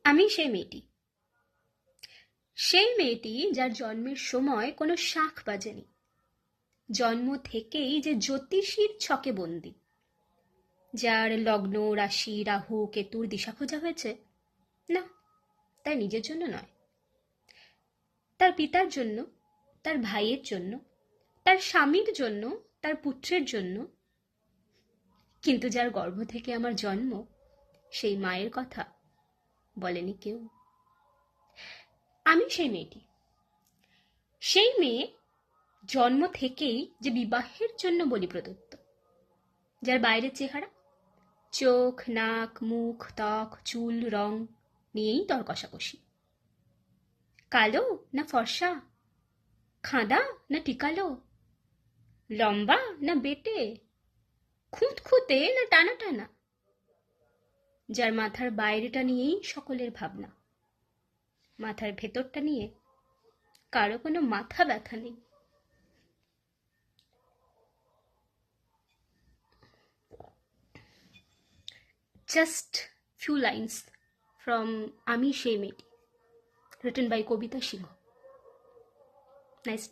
আমি সেই মেয়েটি যার জন্মের সময় কোনো শাঁখ বাজেনি, জন্ম থেকেই যে জ্যোতিষীর ছকে বন্দী, যার লগ্ন রাশি রাহু কেতুর দিশা খোঁজা হয়েছে না, তার নিজের জন্য নয়, তার পিতার জন্য, তার ভাইয়ের জন্য, তার স্বামীর জন্য, তার পুত্রের জন্য। কিন্তু যার গর্ভ থেকে আমার জন্ম, সেই মায়ের কথা বলেনি কেউ। আমি সেই মেয়ে জন্ম থেকেই যে বিবাহের জন্য বলি প্রদত্ত, যার বাইরের চেহারা, চোখ নাক মুখ ত্বক চুল রং নিয়েই দর কষাকষি, কালো না ফর্সা, খাঁদা না টিকালো, লম্বা না বেটে, খুঁতখুঁতে না টানা টানা, যার মাথার বাইরেটা নিয়েই সকলের ভাবনা, মাথার ভেতরটা নিয়ে কারো কোনো মাথা ব্যথা নেই। Just few lines from Ami Shei Meti, written by Kobita Singh. Nice.